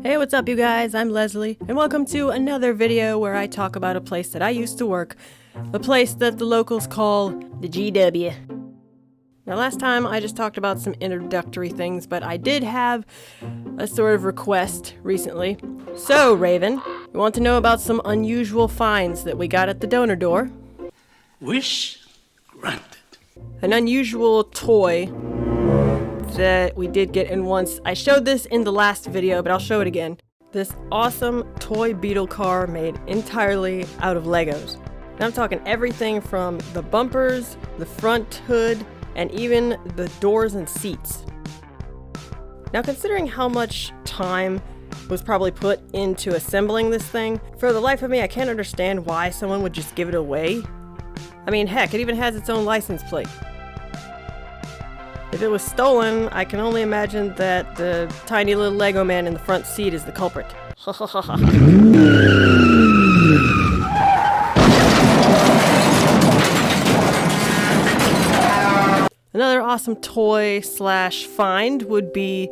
Hey, what's up you guys? I'm Leslie, and welcome to another video where I talk about a place that I used to work, a place that the locals call the GW. Now last time I just talked about some introductory things, but I did have a sort of request recently. So, Raven, you want to know about some unusual finds that we got at the donor door? Wish granted. An unusual toy that we did get in once. I showed this in the last video, but I'll show it again. This awesome toy Beetle car made entirely out of Legos. Now I'm talking everything from the bumpers, the front hood, and even the doors and seats. Now considering how much time was probably put into assembling this thing, for the life of me I can't understand why someone would just give it away. I mean, heck, it even has its own license plate. If it was stolen, I can only imagine that the tiny little Lego man in the front seat is the culprit. Another awesome toy slash find would be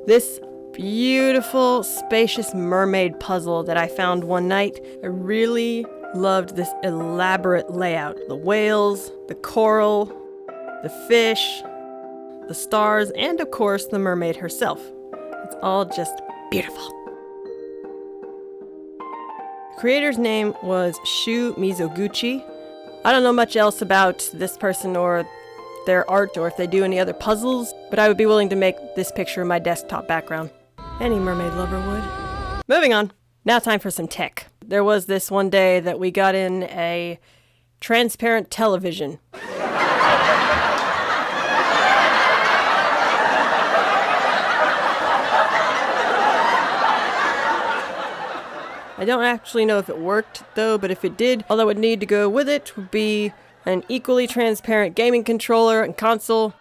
this beautiful, spacious mermaid puzzle that I found one night. I really loved this elaborate layout. The whales, the coral, the fish, the stars, and of course the mermaid herself. It's all just beautiful. The creator's name was Shu Mizoguchi. I don't know much else about this person or their art or if they do any other puzzles, but I would be willing to make this picture my desktop background. Any mermaid lover would. Moving on. Now time for some tech. There was this one day that we got in a transparent television. I don't actually know if it worked though, but if it did, all that would need to go with it would be an equally transparent gaming controller and console,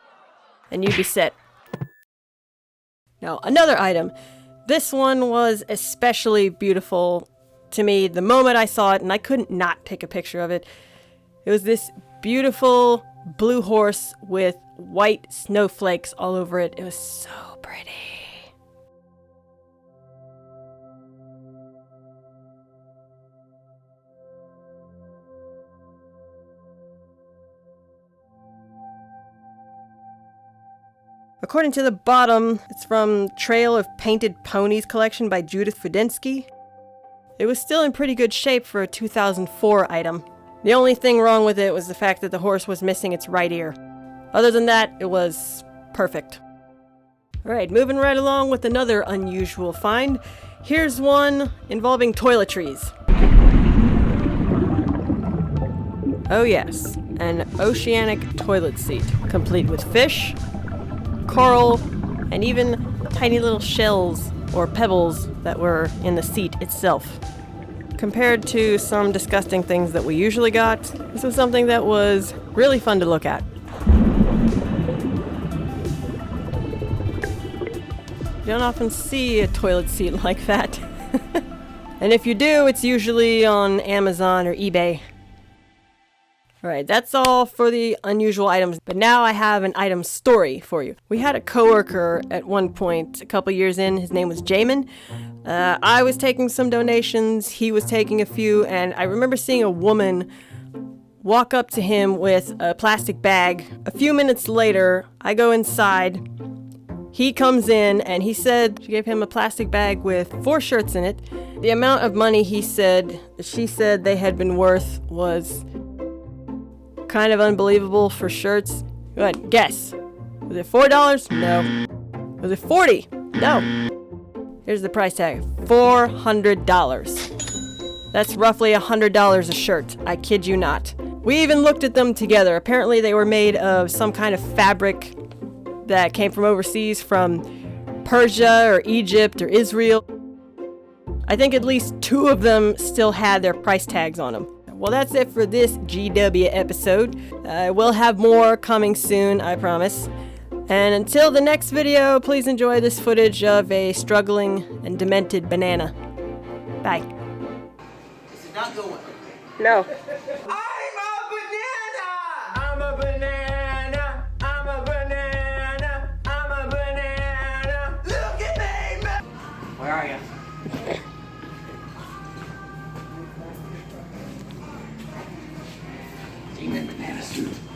and you'd be set. Now, another item. This one was especially beautiful to me the moment I saw it, and I couldn't not take a picture of it. It was this beautiful blue horse with white snowflakes all over it. It was so pretty. According to the bottom, it's from Trail of Painted Ponies collection by Judith Fudensky. It was still in pretty good shape for a 2004 item. The only thing wrong with it was the fact that the horse was missing its right ear. Other than that, it was perfect. Alright, moving right along with another unusual find. Here's one involving toiletries. Oh yes, an oceanic toilet seat, complete with fish, coral, and even tiny little shells or pebbles that were in the seat itself. Compared to some disgusting things that we usually got, this was something that was really fun to look at. You don't often see a toilet seat like that. And if you do, it's usually on Amazon or eBay. Alright, that's all for the unusual items, but now I have an item story for you. We had a coworker at one point, a couple years in, his name was Jamin. I was taking some donations, he was taking a few, and I remember seeing a woman walk up to him with a plastic bag. A few minutes later, I go inside, he comes in, and he said she gave him a plastic bag with 4 shirts in it. The amount of money she said they had been worth was kind of unbelievable for shirts. Go ahead, guess. Was it $4? No. Was it $40? No. Here's the price tag. $400. That's roughly $100 a shirt. I kid you not. We even looked at them together. Apparently they were made of some kind of fabric that came from overseas, from Persia or Egypt or Israel. I think at least 2 of them still had their price tags on them. Well, that's it for this GW episode. We'll have more coming soon, I promise. And until the next video, please enjoy this footage of a struggling and demented banana. Bye. This is not going. No. I'm a banana! I'm a banana! I'm a banana! I'm a banana! Look at me! Where are you? Demon banana suit.